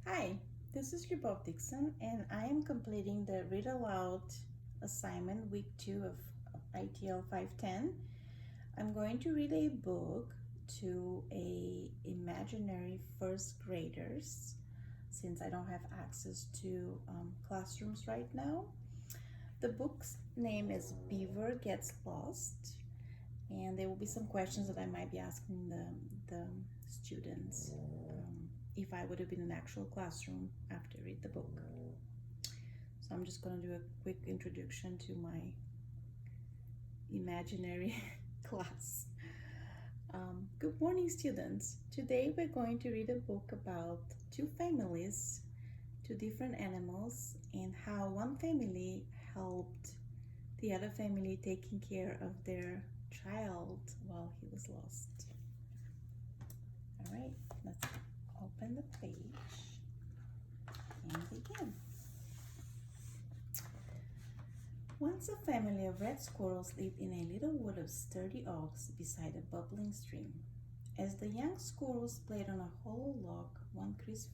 Hi, this is Lubov Dixon, and I am completing the Read Aloud assignment week 2 of ITL 510. I'm going to read a book to a imaginary first graders since I don't have access to classrooms right now. The book's name is Beaver Gets Lost, and there will be some questions that I might be asking the students if I would have been in an actual classroom after I read the book. So I'm just going to do a quick introduction to my imaginary class. Good morning, students. Today we're going to read a book about two families, two different animals, and how one family helped the other family taking care of their child while he was lost. All right, let's open the page and begin. Once a family of red squirrels lived in a little wood of sturdy oaks beside a bubbling stream. As the young squirrels played on a hollow log one crisp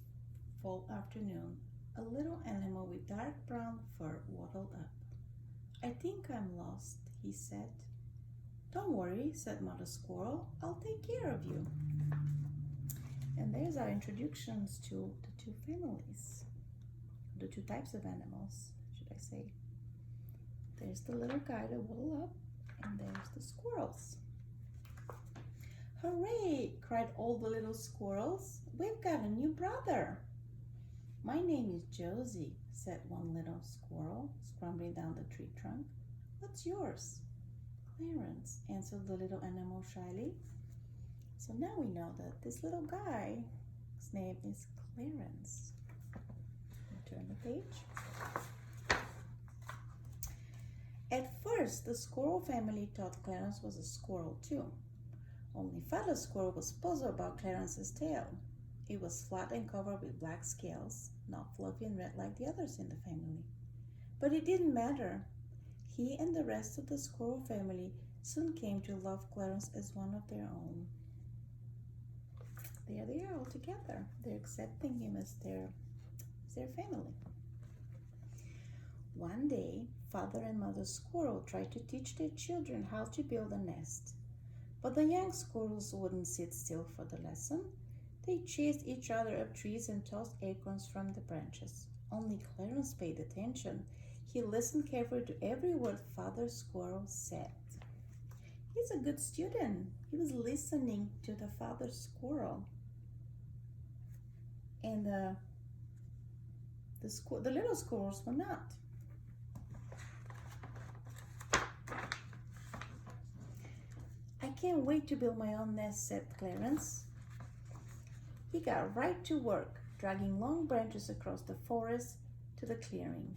fall afternoon, a little animal with dark brown fur waddled up. "I think I'm lost," he said. "Don't worry," said Mother Squirrel. "I'll take care of you." And there's our introductions to the two families, the two types of animals, should I say. There's the little guy that waddled up, and there's the squirrels. "Hooray!" cried all the little squirrels. "We've got a new brother." "My name is Josie," said one little squirrel, scrambling down the tree trunk. "What's yours?" "Clarence," answered the little animal shyly. So now we know that this little guy, his name is Clarence. Turn the page. At first, the squirrel family thought Clarence was a squirrel too. Only Father Squirrel was puzzled about Clarence's tail. It was flat and covered with black scales, not fluffy and red like the others in the family. But it didn't matter. He and the rest of the squirrel family soon came to love Clarence as one of their own. There they are all together. They're accepting him as their family. One day, Father and Mother Squirrel tried to teach their children how to build a nest. But the young squirrels wouldn't sit still for the lesson. They chased each other up trees and tossed acorns from the branches. Only Clarence paid attention. He listened carefully to every word Father Squirrel said. He's a good student. He was listening to the Father Squirrel. And the little squirrels were not. "I can't wait to build my own nest," said Clarence. He got right to work, dragging long branches across the forest to the clearing.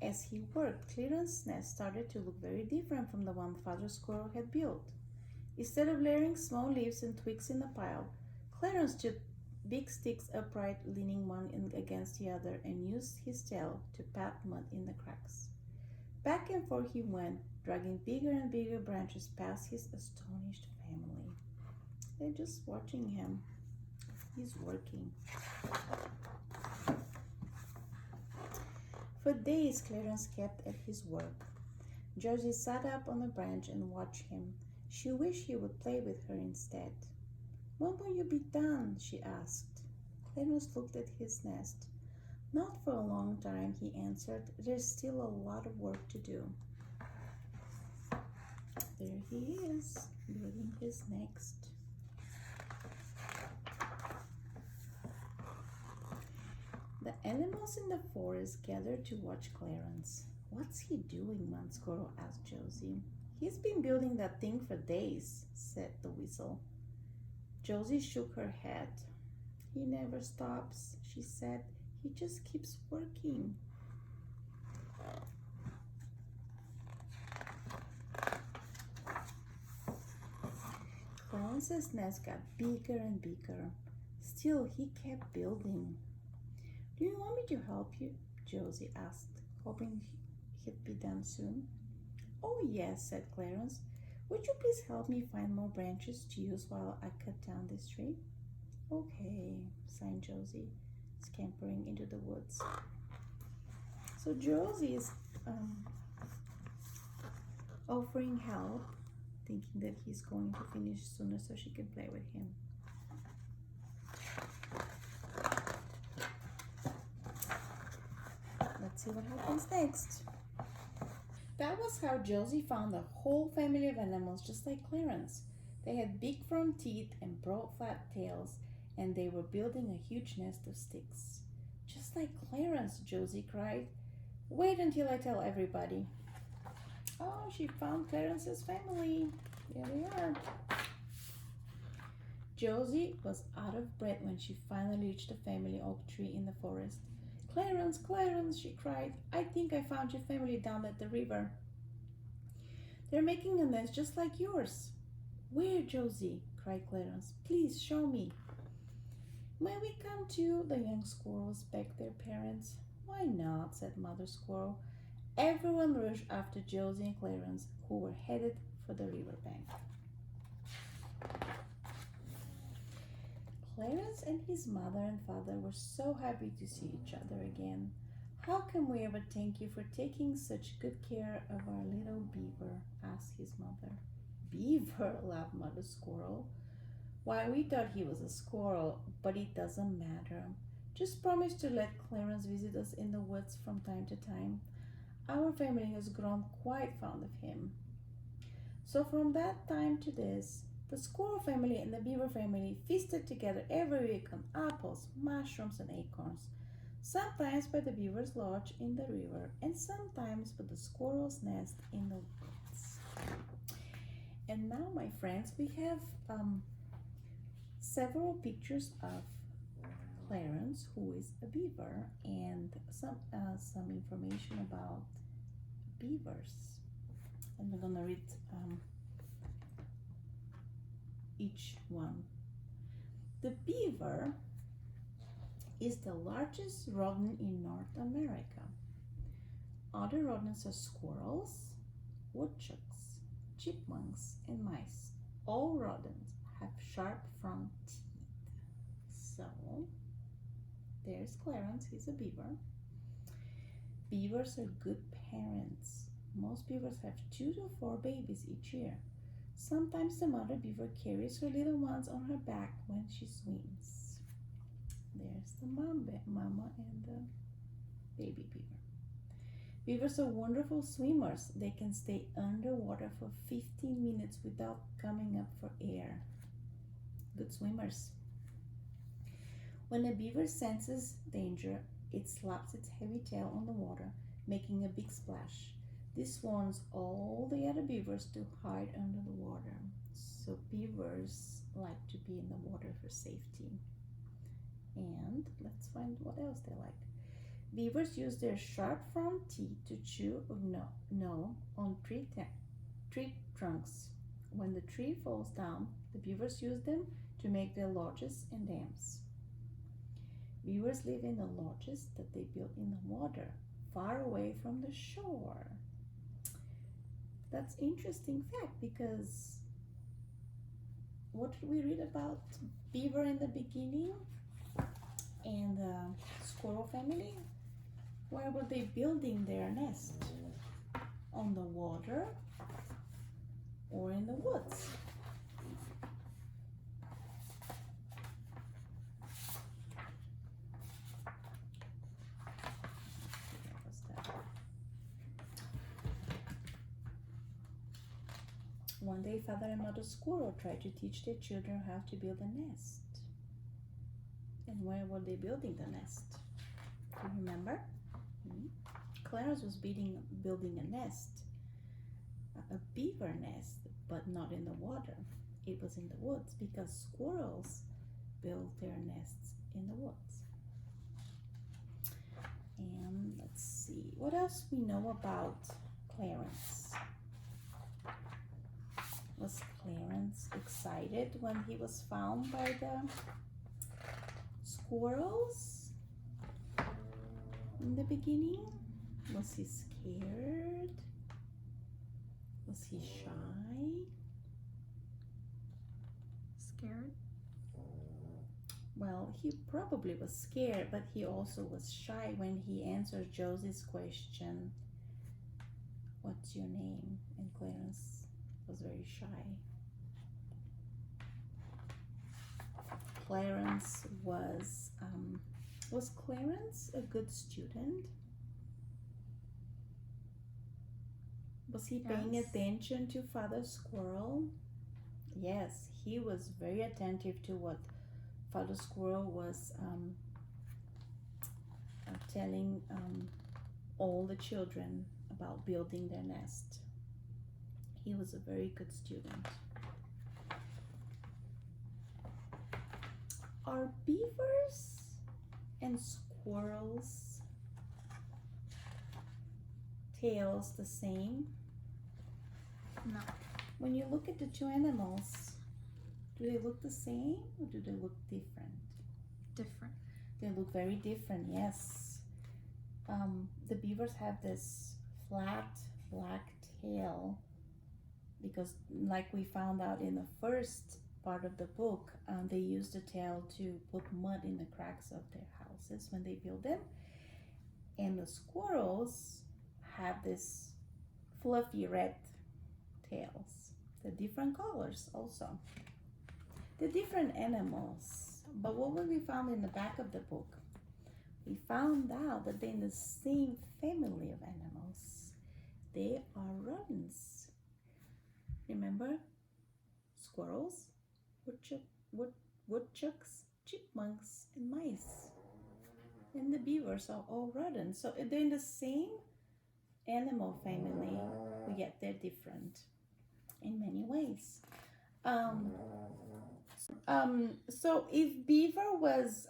As he worked, Clarence's nest started to look very different from the one Father Squirrel had built. Instead of layering small leaves and twigs in a pile, Clarence took big sticks upright, leaning one against the other, and used his tail to pat mud in the cracks. Back and forth he went, dragging bigger and bigger branches past his astonished family. They're just watching him. He's working. For days, Clarence kept at his work. Josie sat up on a branch and watched him. She wished he would play with her instead. "When will you be done?" she asked. Clarence looked at his nest. "Not for a long time," he answered. "There's still a lot of work to do." There he is, building his nest. The animals in the forest gathered to watch Clarence. "What's he doing?" one squirrel asked Josie. "He's been building that thing for days," said the weasel. Josie shook her head. "He never stops," she said. "He just keeps working." Clarence's nest got bigger and bigger. Still, he kept building. "Do you want me to help you?" Josie asked, hoping he'd be done soon. "Oh, yes," said Clarence. "Would you please help me find more branches to use while I cut down this tree?" "Okay," sighed Josie. It's scampering into the woods. So Josie is offering help, thinking that he's going to finish sooner so she can play with him. Let's see what happens next. That was how Josie found a whole family of animals just like Clarence. They had big front teeth and broad flat tails, and they were building a huge nest of sticks. Just like Clarence, Josie cried. Wait until I tell everybody. Oh, she found Clarence's family. There they are. Josie was out of breath when she finally reached the family oak tree in the forest. Clarence, Clarence, she cried. I think I found your family down at the river. They're making a nest just like yours. Where, Josie? Cried Clarence. Please show me. May we come too? The young squirrels begged their parents. Why not? Said Mother Squirrel. Everyone rushed after Josie and Clarence, who were headed for the riverbank. Clarence and his mother and father were so happy to see each other again. How can we ever thank you for taking such good care of our little beaver? Asked his mother. Beaver? Laughed Mother Squirrel. Why, we thought he was a squirrel, but it doesn't matter. Just promise to let Clarence visit us in the woods from time to time. Our family has grown quite fond of him. So from that time to this, the squirrel family and the beaver family feasted together every week on apples, mushrooms, and acorns. Sometimes by the beaver's lodge in the river, and sometimes by the squirrel's nest in the woods. And now, my friends, we have several pictures of Clarence, who is a beaver, and some information about beavers. And we're gonna read each one. The beaver is the largest rodent in North America. Other rodents are squirrels, woodchucks, chipmunks, and mice. All rodents have sharp front teeth. So, there's Clarence, he's a beaver. Beavers are good parents. Most beavers have 2 to 4 babies each year. Sometimes the mother beaver carries her little ones on her back when she swims. There's the mama and the baby beaver. Beavers are wonderful swimmers. They can stay underwater for 15 minutes without coming up for air. Good swimmers. When a beaver senses danger, it slaps its heavy tail on the water, making a big splash. This warns all the other beavers to hide under the water. So beavers like to be in the water for safety. And let's find what else they like. Beavers use their sharp front teeth to chew or gnaw on tree trunks. When the tree falls down, the beavers use them to make their lodges and dams. Beavers live in the lodges that they build in the water, far away from the shore. That's interesting fact, because what did we read about beaver in the beginning and the squirrel family? Where were they building their nest? On the water or in the woods? One day, Father and Mother Squirrel tried to teach their children how to build a nest. And where were they building the nest? Do you remember? Clarence was building a nest, a beaver nest, but not in the water. It was in the woods, because squirrels build their nests in the woods. And let's see, what else we know about Clarence? Was Clarence excited when he was found by the squirrels in the beginning? Was he scared? Was he shy? Scared? well, he probably was scared, but he also was shy when he answered Josie's question, "What's your name?" And Clarence was very shy. Clarence was Clarence a good student? Was he paying Yes. attention to Father Squirrel? Yes, he was very attentive to what Father Squirrel was telling all the children about building their nest. He was a very good student. Are beavers and squirrels' tails the same? No. When you look at the two animals, do they look the same or do they look different? Different. They look very different, yes. The beavers have this flat black tail because, like we found out in the first part of the book, they use the tail to put mud in the cracks of their houses when they build them. And the squirrels have this fluffy red tails. They're different colors also. They're different animals. But what we found in the back of the book? We found out that they're in the same family of animals. They are rodents. Remember? Squirrels, woodchucks, chipmunks, and mice. And the beavers are all rodents. So they're in the same animal family, but yet they're different in many ways. So if Beaver was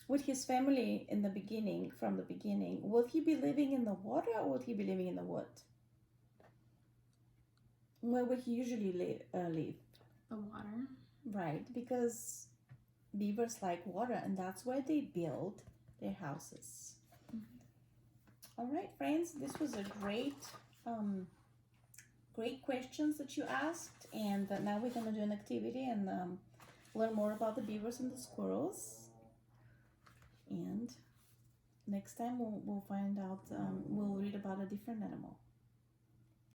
with his family in the beginning, from the beginning, would he be living in the water or would he be living in the wood? Where would he usually live? The water. Right, because beavers like water, and that's where they build their houses. All right, friends, this was a great questions that you asked, and now we're going to do an activity and learn more about the beavers and the squirrels. And next time we'll find out, we'll read about a different animal.